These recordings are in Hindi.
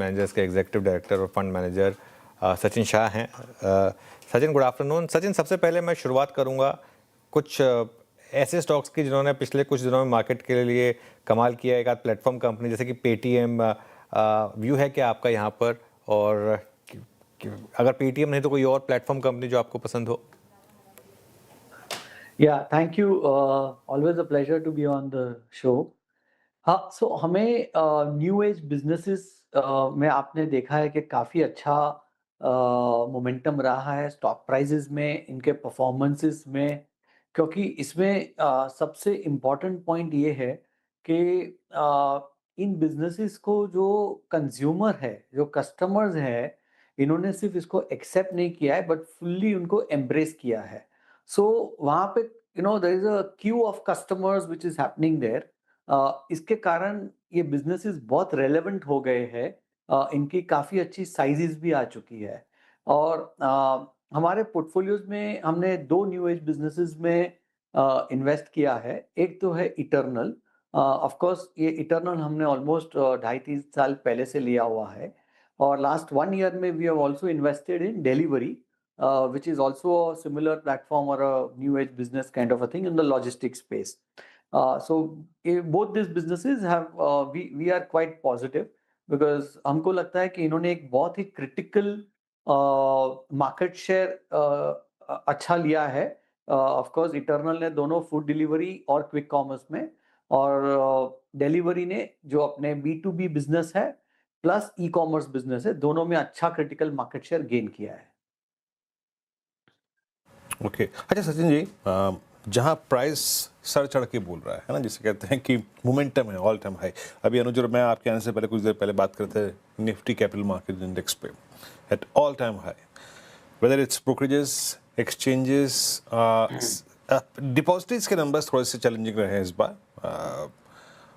मैनेजर्स के एग्जीक्यूटिव डायरेक्टर और फंड मैनेजर सचिन शाह हैं। Sachin, good afternoon. सचिन, सबसे पहले मैं शुरुआत करूंगा कुछ ऐसे स्टॉक्स की जिन्होंने पिछले कुछ दिनों में मार्केट के लिए कमाल किया। एक आध प्लेटफॉर्म कंपनी जैसे कि पेटीएम, व्यू है क्या आपका यहाँ पर? और अगर पेटीएम नहीं तो कोई और प्लेटफॉर्म कंपनी जो आपको पसंद हो? Yeah, thank you. Always a pleasure to be on the show. हाँ, सो हमें न्यू एज बिजनेसेस में आपने देखा है कि काफ़ी अच्छा मोमेंटम रहा है स्टॉक प्राइसेस में, इनके परफॉर्मेंसेस में। क्योंकि इसमें सबसे इम्पॉर्टेंट पॉइंट ये है कि इन बिजनेसेस को जो कंज्यूमर है, जो कस्टमर्स है, इन्होंने सिर्फ इसको एक्सेप्ट नहीं किया है बट फुल्ली उनको एम्ब्रेस किया है। सो वहाँ पे there is a queue of customers which is happening there. इसके कारण ये बिजनेसेस बहुत रेलेवेंट हो गए हैं। इनकी काफ़ी अच्छी साइजेस भी आ चुकी है। और हमारे पोर्टफोलियोज में हमने दो न्यू एज बिजनेसेस में इन्वेस्ट किया है। एक तो है इटर्नल। ऑफ कोर्स ये इटर्नल हमने ऑलमोस्ट 2.5-3 साल पहले से लिया हुआ है। और लास्ट 1 ईयर में we have also invested in Delhivery, which is also a similar platform or a new age business kind of a thing in the logistics space. So both these businesses have we are quite positive because हमको लगता है कि इन्होंने एक बहुत ही critical market share अच्छा लिया है। Of course इटर्नल ने दोनों फूड डिलीवरी और क्विक कॉमर्स में, और डिलीवरी ने जो अपने B2B बिजनेस है प्लस ई कॉमर्स बिजनेस है, दोनों में अच्छा क्रिटिकल मार्केट शेयर गेन किया है। ओके अच्छा सचिन जी, जहाँ प्राइस सर चढ़ के बोल रहा है ना, जिसे कहते हैं कि मोमेंटम है ऑल टाइम हाई। अभी अनुज और मैं आपके आने से पहले कुछ देर पहले बात करते थे निफ्टी कैपिटल मार्केट इंडेक्स पे at all time high, whether it's brokerages, exchanges, depositories के नंबर्स थोड़े से चैलेंजिंग रहे हैं इस बार।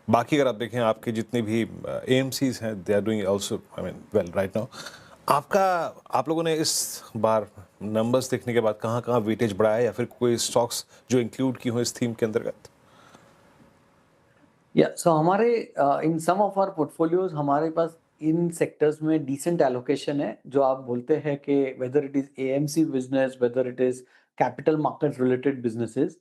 बाकी अगर आप देखें आपके जितने भी एएमसीज हैं they are doing also I mean well right now. आप लोगों ने इस बार नंबर्स देखने के बाद कहाँ वेटेज बढ़ाया या फिर कोई स्टॉक्स जो इंक्लूड की हो इस थीम के अंतर्गत? या सो हमारे इन सम ऑफ आवर पोर्टफोलियोज हमारे पास इन सेक्टर्स में डिसेंट एलोकेशन है। जो आप बोलते हैं कि weather it is AMC business, weather it is capital market related businesses,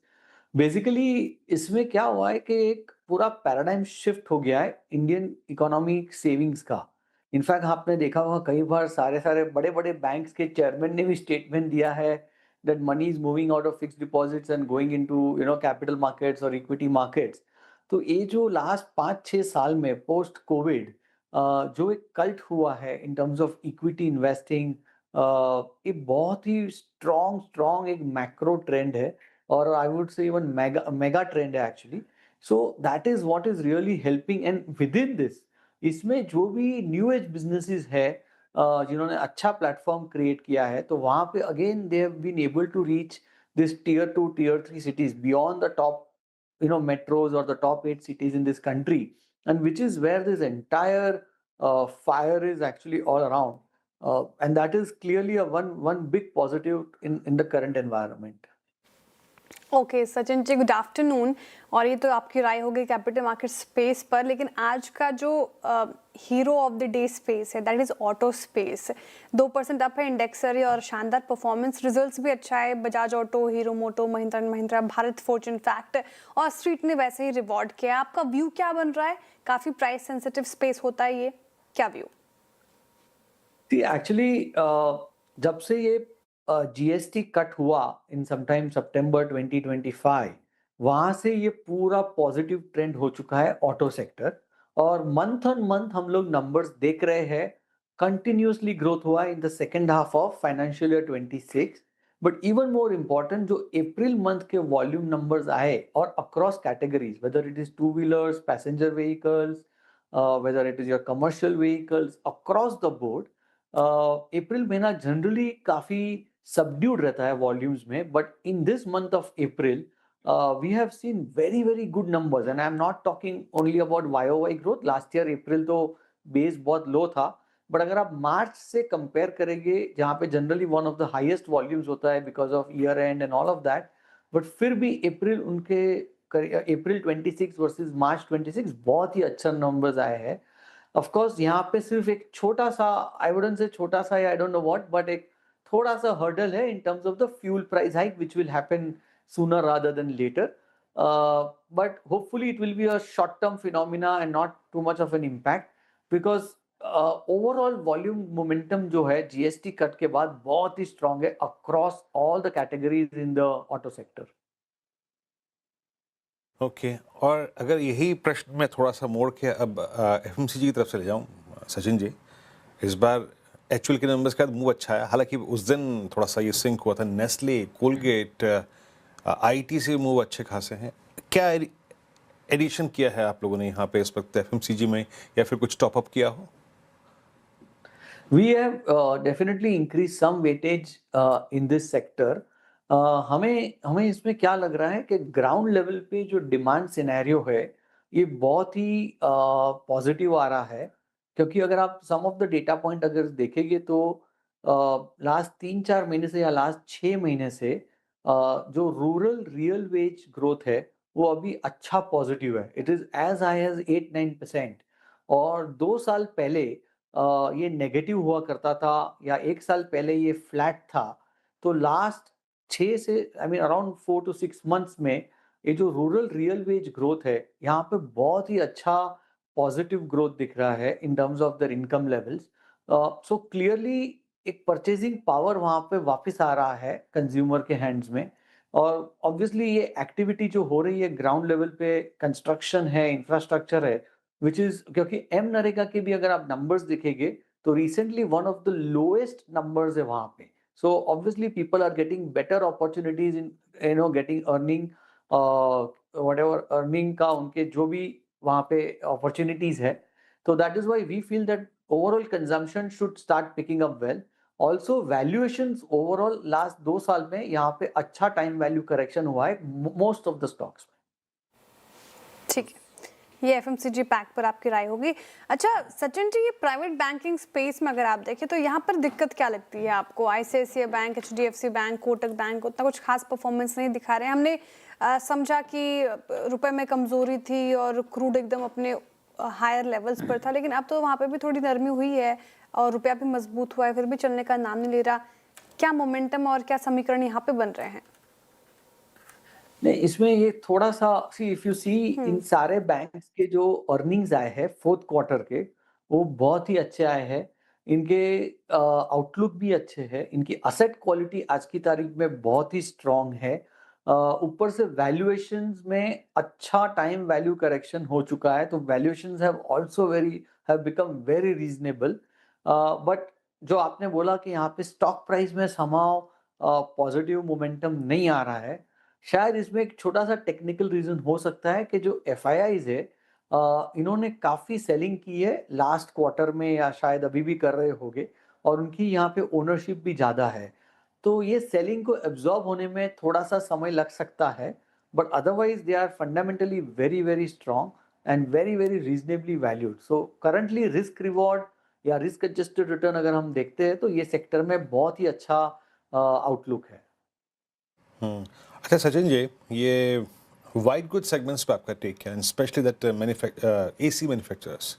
basically इसमें क्या हुआ है कि एक पूरा पैराडाइम शिफ्ट हो गया है इंडियन इकोनॉमिक सेविंग्स का। इनफैक्ट आपने देखा होगा कई बार सारे सारे बड़े बड़े बैंक्स के चेयरमैन ने भी स्टेटमेंट दिया है that money is moving out of fixed deposits and going into capital markets और इक्विटी मार्केट्स। तो ये जो लास्ट 5-6 साल में पोस्ट कोविड जो एक कल्ट हुआ है in terms of equity investing, ये बहुत ही स्ट्रॉन्ग एक मैक्रो ट्रेंड है, और I would say even mega mega trend है actually. So that is what is really helping, and within this इसमें जो भी न्यू एज बिजनेसेस है जिन्होंने अच्छा प्लेटफॉर्म क्रिएट किया है, तो वहां पे again they have been able to reach this tier 2 tier 3 cities beyond the top metros or the top 8 cities in this country, and which is where this entire fire is actually all around, and that is clearly a one big positive in the current environment. Okay Sachin ji, good afternoon. और ये तो आपकी राय होगी कैपिटल मार्केट स्पेस पर, लेकिन आज का जो hero of the day space है that is auto space. 2% up है इंडेक्सर और शानदार परफॉर्मेंस, रिजल्ट्स भी अच्छा है। Bajaj auto, Hero Moto, Mahindra and Mahindra, Bharat Forge in fact, और स्ट्रीट ने वैसे ही रिवॉर्ड किया। आपका व्यू क्या बन रहा है? काफी प्राइस सेंसिटिव स्पेस होता है ये, क्या व्यू? एक्चुअली जब से ये जीएसटी कट हुआ इन समटाइम सितंबर 2025, वहां से ये पूरा पॉजिटिव ट्रेंड हो चुका है ऑटो सेक्टर, और मंथ ऑन मंथ हम लोग नंबर्स देख रहे हैं। कंटिन्यूसली ग्रोथ हुआ in the second half of financial year 26। But even more important जो अप्रैल मंथ के वॉल्यूम नंबर्स आए, और across categories, whether it is two wheelers, passenger vehicles, whether it is your commercial vehicles, across the board April महीना जनरली काफी सबड्यूड रहता है वॉल्यूम्स में, but in this month of April we have seen very good numbers, and I am not talking only about YOY growth. Last year April तो बेस बहुत लो था, बट अगर आप मार्च से कंपेयर करेंगे जहाँ पे generally one of the highest volumes होता है because of year and and all of that, but फिर भी अप्रैल उनके अप्रैल 26 वर्सेस मार्च 26 बहुत ही अच्छा नंबर्स आए हैं। ऑफ कोर्स यहाँ पे सिर्फ एक छोटा सा, आई वुडंट से छोटा सा, I don't know what, but एक थोड़ा सा हर्डल है in terms of the fuel price hike which will happen sooner rather than later, but hopefully it will be a short term phenomena and not too much of an impact, because overall volume momentum जो है जीएसटी कट के बाद बहुत ही स्ट्रांग है across all the categories in the auto sector. Okay, और अगर यही प्रश्न मैं थोड़ा सा मोड़ के अब एफएमसीजी की तरफ से ले जाऊं, सचिन जी, इस बार एक्चुअल के नंबर्स का मूव अच्छा है, हालांकि उस दिन थोड़ा सा ये सिंक हुआ था, नेस्ले, कोलगेट, आईटी से मूव अच्छे खासे हैं। क्या एडिशन किया है आप लोगों ने यहाँ पे इस वक्त एफएमसीजी में, या फिर कुछ टॉपअप किया हो? We have definitely increased some weightage in this sector. हमें हमें इसमें क्या लग रहा है कि ग्राउंड लेवल पे जो डिमांड सिनेरियो है ये बहुत ही पॉजिटिव आ रहा है, क्योंकि अगर आप सम ऑफ द डेटा पॉइंट अगर देखेंगे तो लास्ट 3-4 महीने से या लास्ट 6 महीने से जो रूरल रियल वेज ग्रोथ है वो अभी अच्छा पॉजिटिव है, it is as high as 8-9%। और 2 साल पहले ये नेगेटिव हुआ करता था या 1 साल पहले ये फ्लैट था। तो लास्ट 6 से I mean around 4 to 6 months में ये जो रूरल रियल वेज ग्रोथ है यहाँ पे बहुत ही अच्छा पॉजिटिव ग्रोथ दिख रहा है in terms of their income levels. So clearly एक परचेजिंग पावर वहाँ पे वापस आ रहा है कंज्यूमर के हैंड्स में। और ऑब्वियसली ये एक्टिविटी जो हो रही है ग्राउंड लेवल पे, कंस्ट्रक्शन है, इंफ्रास्ट्रक्चर है, विच इज क्योंकि एम नरेगा के भी अगर आप नंबर्स देखेंगे तो recently one of the lowest numbers है वहां पे। So obviously people are getting better opportunities in getting earning, whatever earning का उनके जो भी वहां पे अपॉर्चुनिटीज है। तो that is why we feel that overall consumption should start picking up well. Also valuations overall last 2 साल में यहाँ पे अच्छा टाइम वैल्यू करेक्शन हुआ है मोस्ट ऑफ द स्टॉक्स में। ठीक है, ये एफएमसीजी पैक पर आपकी राय होगी। अच्छा सचिन जी, ये प्राइवेट बैंकिंग स्पेस में अगर आप देखें तो यहाँ पर दिक्कत क्या लगती है आपको? ICICI bank, HDFC bank, Kotak bank उतना कुछ खास परफॉर्मेंस नहीं दिखा रहे हैं। हमने समझा कि रुपए में कमजोरी थी और क्रूड एकदम अपने हायर लेवल्स पर था, लेकिन अब तो वहाँ पे भी थोड़ी नरमी हुई है और रुपया भी मजबूत हुआ है, फिर भी चलने का नाम नहीं ले रहा। क्या मोमेंटम और क्या समीकरण यहाँ पे बन रहे हैं? नहीं, इसमें ये थोड़ा सा सी इफ यू सी इन सारे बैंक्स के जो अर्निंग्स आए हैं फोर्थ क्वार्टर के वो बहुत ही अच्छे आए हैं। इनके आउटलुक भी अच्छे हैं, इनकी असेट क्वालिटी आज की तारीख में बहुत ही स्ट्रांग है। ऊपर से वैल्यूएशंस में अच्छा टाइम वैल्यू करेक्शन हो चुका है, तो valuations have also have become very reasonable. But जो आपने बोला कि यहाँ पे स्टॉक प्राइस में समाव पॉजिटिव मोमेंटम नहीं आ रहा है, शायद इसमें एक छोटा सा टेक्निकल रीजन हो सकता है कि जो एफआईआईज है इन्होंने काफी सेलिंग की है लास्ट क्वार्टर में या शायद अभी भी कर रहे होंगे, और उनकी यहाँ पे ओनरशिप भी ज्यादा है, तो ये सेलिंग को एब्जॉर्ब होने में थोड़ा सा समय लग सकता है। But otherwise they are fundamentally very very strong and very very reasonably valued. So currently risk reward या रिस्क एडजस्टेड रिटर्न अगर हम देखते हैं तो ये सेक्टर में बहुत ही अच्छा आउटलुक है। अच्छा सचिन जी, ये वाइट गुड सेगमेंट्स पे आपका टेक है, स्पेशली दैट एसी मैन्युफैक्चरर्स।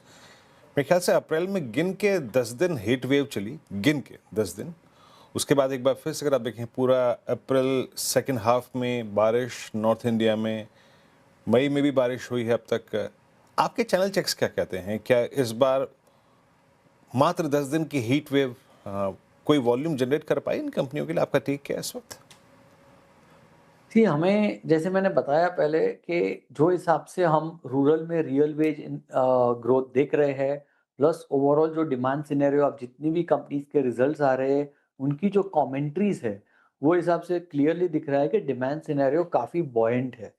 मेरे ख्याल से अप्रैल में गिन के 10 दिन हीट वेव चली, गिन के 10 दिन, उसके बाद एक बार फिर से अगर आप देखें पूरा अप्रैल सेकंड हाफ में बारिश नॉर्थ इंडिया में, मई में भी बारिश हुई है अब तक। आपके चैनल चेक्स क्या कहते हैं, क्या इस बार मात्र 10 दिन की हीट वेव कोई वॉल्यूम जनरेट कर पाई इन कंपनियों के लिए? आपका टेक क्या है इस वक्त? जी, हमें जैसे मैंने बताया पहले कि जो हिसाब से हम रूरल में रियल वेज ग्रोथ देख रहे हैं, प्लस ओवरऑल जो डिमांड सिनेरियो, आप जितनी भी कंपनीज के रिजल्ट्स आ रहे हैं उनकी जो कमेंट्रीज है वो हिसाब से क्लियरली दिख रहा है कि डिमांड सिनेरियो काफ़ी बॉयंट है।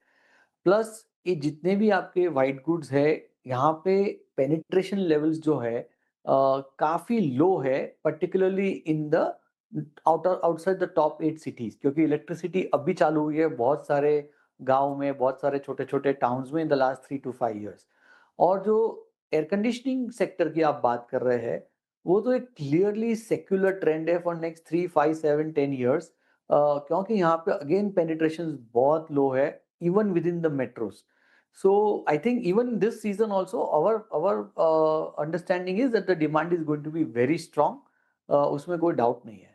प्लस ये जितने भी आपके व्हाइट गुड्स है यहाँ पे पेनिट्रेशन लेवल्स जो है काफ़ी लो है, particularly in the outside the top 8 cities, क्योंकि इलेक्ट्रिसिटी अभी चालू हुई है बहुत सारे गांव में, बहुत सारे छोटे छोटे टाउन्स में in the last 3 to 5 years। और जो एयर कंडीशनिंग सेक्टर की आप बात कर रहे हैं वो तो एक क्लियरली सेक्युलर ट्रेंड है फॉर नेक्स्ट 3, 5, 7, 10 years, क्योंकि यहाँ पे अगेन पेनिट्रेशन बहुत लो है even with in the metros. So I think even this season also our understanding is that the demand is going to be very strong. उसमें कोई डाउट नहीं है.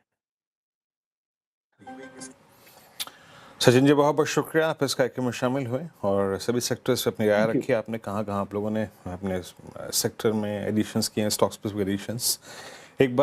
सचिन जी बहुत बहुत शुक्रिया आप इस कार्यक्रम में शामिल हुए और सभी सेक्टर्स पे अपनी राय Thank you. रखी आपने कहाँ कहाँ आप लोगों ने अपने सेक्टर में एडिशंस किए हैं स्टॉक स्पेसिफिक एडिशंस एक बार